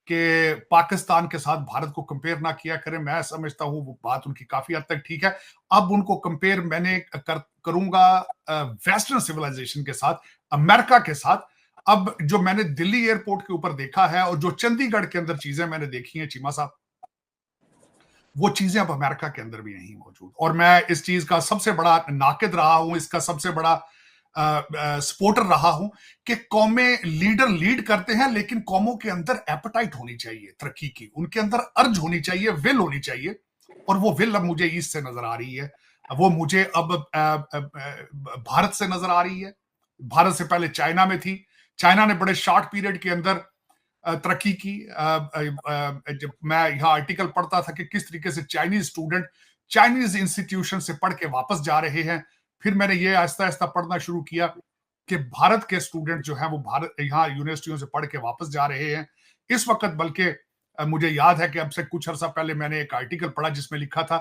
कि पाकिस्तान के साथ भारत को कंपेयर ना किया करें। मैं समझता हूँ वो बात उनकी काफ़ी हद तक ठीक है। अब उनको कंपेयर मैंने करूँगा वेस्टर्न सिविलाइजेशन के साथ, अमेरिका के साथ। अब जो मैंने दिल्ली एयरपोर्ट के ऊपर देखा है और जो चंडीगढ़ के अंदर चीज़ें मैंने देखी हैं चीमा साहब, वो चीज़ें अब अमेरिका के अंदर भी नहीं मौजूद। और मैं इस चीज़ का सबसे बड़ा नाक़िद रहा हूँ, इसका सबसे बड़ा सपोर्टर रहा हूं कि कौमें लीड करते हैं, लेकिन कौमों के अंदर एपेटाइट होनी चाहिए तरक्की की, उनके अंदर अर्ज होनी चाहिए, विल होनी चाहिए। और वो विल अब मुझे ईस्ट से नजर आ रही है, वो मुझे अब भारत से नजर आ रही है। भारत से पहले चाइना में थी, चाइना ने बड़े शॉर्ट पीरियड के अंदर तरक्की की। जब मैं यहाँ आर्टिकल पढ़ता था कि किस तरीके से चाइनीज स्टूडेंट चाइनीज इंस्टीट्यूशन से पढ़ के वापस जा रहे हैं, फिर मैंने ये आहिस्ता आहिस्ता पढ़ना शुरू किया कि भारत के स्टूडेंट जो हैं वो भारत यहाँ यूनिवर्सिटियों से पढ़ के वापस जा रहे हैं इस वक्त। बल्कि मुझे याद है कि अब से कुछ अर्सा पहले मैंने एक आर्टिकल पढ़ा जिसमें लिखा था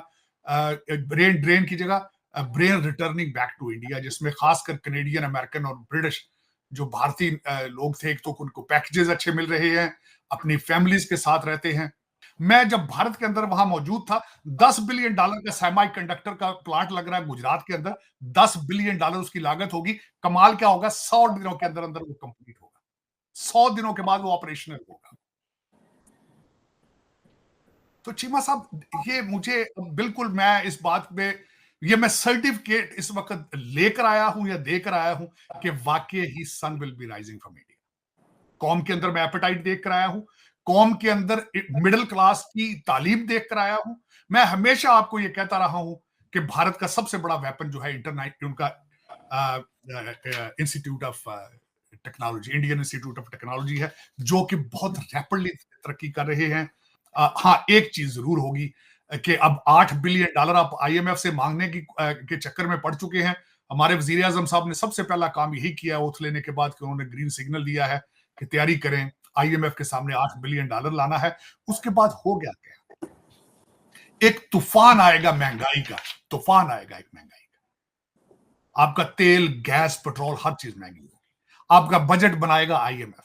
ब्रेन ड्रेन की जगह brain returning back to India, जिसमें खासकर कनेडियन, अमेरिकन और ब्रिटिश जो भारतीय लोग थे, एक तो उनको पैकेजेस अच्छे मिल रहे हैं, अपनी फैमिलीज के साथ रहते हैं। मैं जब भारत के अंदर वहां मौजूद था, $10 बिलियन का सेमी कंडक्टर का प्लांट लग रहा है गुजरात के अंदर, $10 बिलियन उसकी लागत होगी। कमाल क्या होगा, 100 दिनों के अंदर अंदर वो कंप्लीट होगा, 100 दिनों के बाद वो ऑपरेशनल होगा। तो चीमा साहब, ये मुझे बिल्कुल, मैं इस बात पे, ये मैं सर्टिफिकेट इस वक्त लेकर आया हूं या देकर आया हूं कि वाकई ही sun will be rising from India. कौम के अंदर मैं एपेटाइट देख कर आया हूं, कौम के अंदर मिडिल क्लास की तालीम देख कर आया हूं। मैं हमेशा आपको यह कहता रहा हूं कि भारत का सबसे बड़ा वेपन जो है इंटरनेट, उनका institute of technology, Indian institute of technology है, जो कि बहुत रैपिडली तरक्की कर रहे हैं। हाँ, एक चीज जरूर होगी कि अब $8 बिलियन आप आईएमएफ से मांगने के चक्कर में पड़ चुके हैं। हमारे वजीर आजम साहब ने सबसे पहला काम यही किया ओथ लेने के बाद कि उन्होंने ग्रीन सिग्नल दिया है कि तैयारी करें, आईएमएफ के सामने $8 बिलियन लाना है। उसके बाद हो गया क्या, एक तूफान आएगा महंगाई का, तूफान आएगा एक महंगाई का। आपका तेल, गैस, पेट्रोल, हर चीज महंगी होगी। आपका बजट बनाएगा आईएमएफ।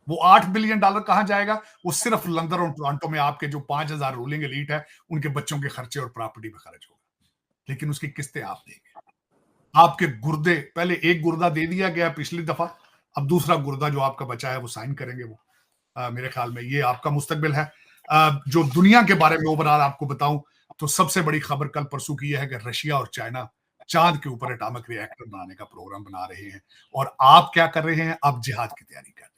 वो $8 बिलियन कहां जाएगा? वो सिर्फ लंदन और टोरंटो में आपके जो 5,000 रूलिंग एलीट है उनके बच्चों के खर्चे और प्रॉपर्टी पे खर्च होगा। लेकिन उसकी किस्तें आप देंगे। आपके गुर्दे, पहले एक गुर्दा दे दिया गया पिछली दफा, अब दूसरा गुर्दा जो आपका बचा है वो साइन करेंगे वो। मेरे ख्याल में ये आपका मुस्तकबिल है। जो दुनिया के बारे में ओवरऑल आपको बताऊं तो सबसे बड़ी खबर कल परसों की है कि रशिया और चाइना चांद के ऊपर एटॉमिक रिएक्टर बनाने का प्रोग्राम बना रहे हैं। और आप क्या कर रहे हैं? आप जिहाद की तैयारी कर रहे हैं,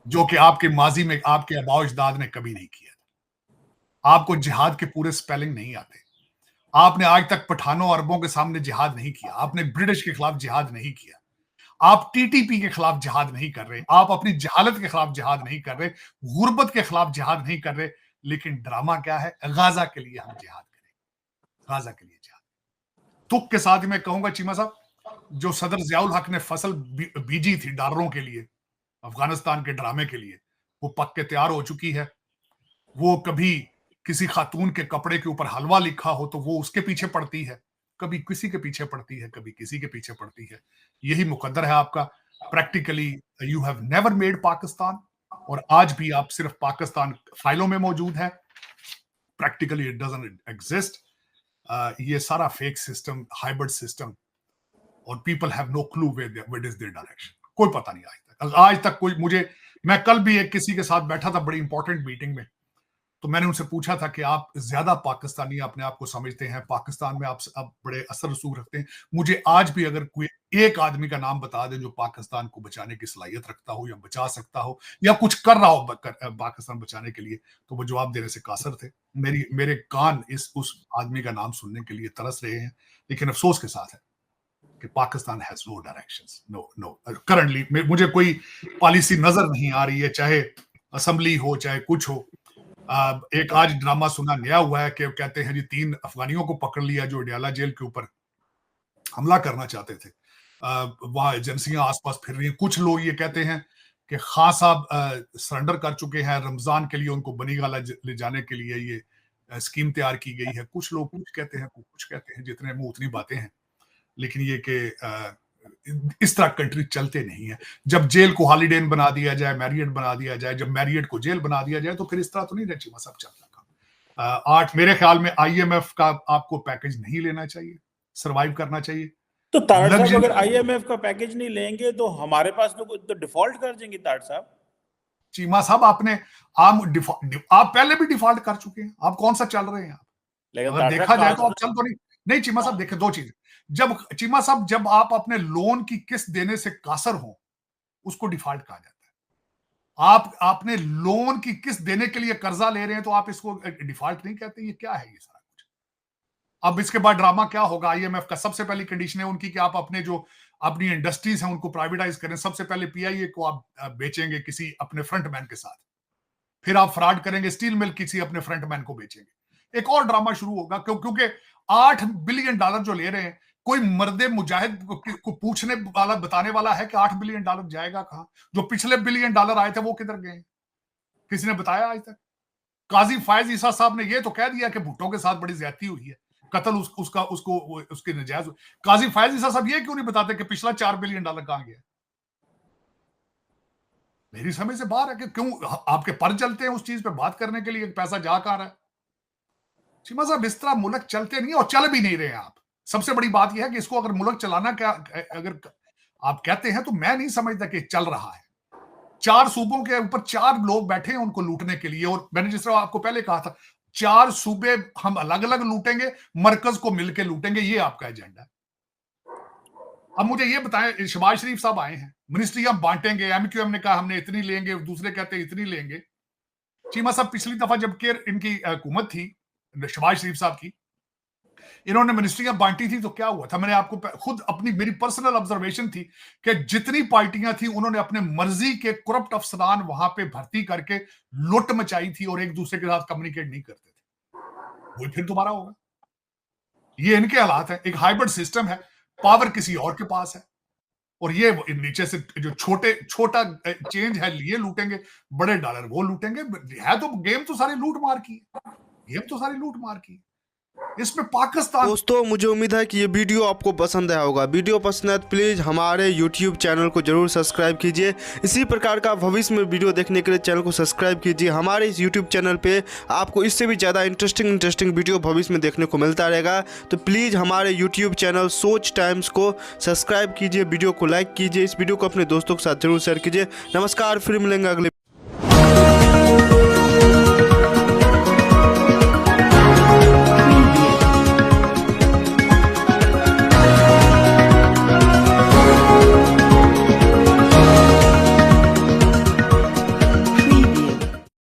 जो कि आपके माजी में आपके आबाओ अजदाद ने कभी नहीं किया था। आपको जिहाद के पूरे स्पेलिंग नहीं आते। आपने आज तक पठानों अरबों के सामने जिहाद नहीं किया, आपने ब्रिटिश के खिलाफ जिहाद नहीं किया, आप टीटीपी के खिलाफ जिहाद नहीं कर रहे, आप अपनी जहालत के खिलाफ जिहाद नहीं कर रहे, गुर्बत के खिलाफ जिहाद नहीं कर रहे। लेकिन ड्रामा क्या है? गाजा के लिए हम जिहाद करें, गाजा के लिए जिहाद। तुक के साथ मैं कहूंगा चीमा साहब, जो सदर जियाउल हक ने फसल बीजी थी डॉलरों के लिए, अफगानिस्तान के ड्रामे के लिए, वो पक के तैयार हो चुकी है। वो कभी किसी खातून के कपड़े के ऊपर हलवा लिखा हो तो वो उसके पीछे पड़ती है, कभी किसी के पीछे पड़ती है, कभी किसी के पीछे पड़ती है। यही मुकद्दर है आपका। Practically you have never made Pakistan, और आज भी आप सिर्फ पाकिस्तान फाइलों में मौजूद है। Practically it doesn't exist. ये सारा फेक सिस्टम, हाइब्रिड सिस्टम, और people have no clue where is their direction. कोई पता नहीं आज तक कोई मुझे, मैं कल भी एक किसी के साथ बैठा था बड़ी इंपॉर्टेंट मीटिंग में, तो मैंने उनसे पूछा था कि आप ज्यादा पाकिस्तानी अपने आप को समझते हैं, पाकिस्तान में आप बड़े असर रसूख रखते हैं। मुझे आज भी अगर कोई एक आदमी का नाम बता दें जो पाकिस्तान को बचाने की सलाहियत रखता हो या बचा सकता हो या कुछ कर रहा हो पाकिस्तान बचाने के लिए, तो वो जवाब देने से कासर थे। मेरे कान उस आदमी का नाम सुनने के लिए तरस रहे हैं। लेकिन अफसोस के साथ है कि Pakistan has no directions, no currently मुझे कोई पॉलिसी नजर नहीं आ रही है, चाहे असेंबली हो चाहे कुछ हो। एक आज ड्रामा सुना नया हुआ है कि कहते हैं जी 3 अफगानियों को पकड़ लिया जो अडयाला जेल के ऊपर हमला करना चाहते थे। वहां एजेंसियां आसपास फिर रही हैं। कुछ लोग ये कहते हैं कि खान साहब सरेंडर कर चुके हैं, रमजान के लिए उनको बनीगाला ले जाने के लिए ये स्कीम तैयार की गई है। कुछ लोग कुछ कहते हैं, जितने मुंह उतनी बातें हैं। लेकिन ये कि इस तरह कंट्री चलते नहीं है। जब जेल को हॉलिडे इन बना दिया जाए, मैरियट बना दिया जाए, जब मैरियट को जेल बना दिया जाए, तो फिर इस तरह तो नहीं रहे चीमा साहब चलता काम। 8 मेरे ख्याल में आईएमएफ का आपको पैकेज नहीं लेना चाहिए, सर्वाइव करना चाहिए। तो तारड़ साहब लग्जरी अगर आईएमएफ का पैकेज नहीं लेंगे तो हमारे पास तो डिफॉल्ट कर जाएंगे तारड़ साहब। चीमा साहब आप पहले भी डिफॉल्ट कर चुके हैं, आप कौन सा चल रहे हैं? आप लेकिन अगर तारड़ देखा जाए तो साहब आप चल तो नहीं चीमा साहब। देखिए दो चीजें, जब चीमा साहब जब आप अपने लोन की किस्त देने से कासर हो, उसको डिफॉल्ट कहा जाता है। आप आपने लोन की किस्त देने के लिए कर्जा ले रहे हैं, तो आप इसको डिफॉल्ट नहीं कहते। ये क्या है ये सारा कुछ? अब इसके बाद ड्रामा क्या होगा? आईएमएफ का सबसे पहली कंडीशन है उनकी कि आप अपने जो अपनी इंडस्ट्रीज हैं उनको प्राइवेटाइज करें। सबसे पहले पीआईए को आप बेचेंगे किसी अपने फ्रंटमैन के साथ, फिर आप फ्रॉड करेंगे, स्टील मिल किसी अपने फ्रंटमैन को बेचेंगे। एक और ड्रामा शुरू होगा क्योंकि $8 बिलियन जो ले रहे हैं, कोई मर्दे मुजाहिद को पूछने वाला बताने वाला है कि $8 बिलियन जाएगा कहां? जो पिछले $1 बिलियन आए थे वो किधर गए? किसी ने बताया आज तक? काजी फायज ईसा साहब ने ये तो कह दिया कि भुट्टो के साथ बड़ी ज्यादती हुई है, कत्ल उसके नजायज। काजी फायज ईसा साहब ये क्यों नहीं बताते कि पिछला $4 बिलियन कहां गया? मेरी समझ से बाहर है कि क्यों आपके पर चलते हैं उस चीज पे बात करने के लिए, पैसा जा कहां रहा है? चीमा साहब इस तरह मुल्क चलते नहीं और चल भी नहीं रहे आप। सबसे बड़ी बात यह है कि इसको अगर मुल्क चलाना क्या अगर आप कहते हैं तो मैं नहीं समझता कि चल रहा है। 4 सूबों के ऊपर 4 लोग बैठे हैं उनको लूटने के लिए, और मैंने जिस तरह आपको पहले कहा था 4 सूबे हम अलग अलग लूटेंगे, मरकज को मिलकर लूटेंगे, ये आपका एजेंडा है। अब मुझे ये बताएं, शहबाज शरीफ साहब आए हैं, मिनिस्ट्री हम बांटेंगे, एमक्यूएम ने कहा हमने इतनी लेंगे, दूसरे कहते हैं इतनी लेंगे। चीमा साहब पिछली दफा जब केयर इनकी हुकूमत थी शहबाज शरीफ साहब की, इन्होंने मिनिस्ट्रियां बांटी थी तो क्या हुआ था? मैंने आपको खुद अपनी मेरी पर्सनल ऑब्जर्वेशन थी कि जितनी पार्टियां थी उन्होंने अपने मर्जी के करप्ट अफसरान वहां पे भर्ती करके लुट मचाई थी और एक दूसरे के साथ कम्युनिकेट नहीं करते थे। वो फिर दोबारा होगा। ये इनके हालात है। एक हाइब्रिड सिस्टम है, पावर किसी और के पास है, और ये नीचे से जो छोटा चेंज है ये लूटेंगे, बड़े डॉलर वो लूटेंगे। है तो गेम तो सारी लूट मार की, गेम तो सारी लूट मार की। इसमें पाकिस्तान। दोस्तों मुझे उम्मीद है कि ये वीडियो आपको पसंद आया होगा। वीडियो पसंद है तो प्लीज़ हमारे YouTube चैनल को जरूर सब्सक्राइब कीजिए। इसी प्रकार का भविष्य में वीडियो देखने के लिए चैनल को सब्सक्राइब कीजिए। हमारे इस YouTube चैनल पे आपको इससे भी ज़्यादा इंटरेस्टिंग वीडियो भविष्य में देखने को मिलता रहेगा। तो प्लीज़ हमारे YouTube चैनल सोच टाइम्स को सब्सक्राइब कीजिए, वीडियो को लाइक कीजिए, इस वीडियो को अपने दोस्तों के साथ जरूर शेयर कीजिए। नमस्कार, फिर मिलेंगे अगले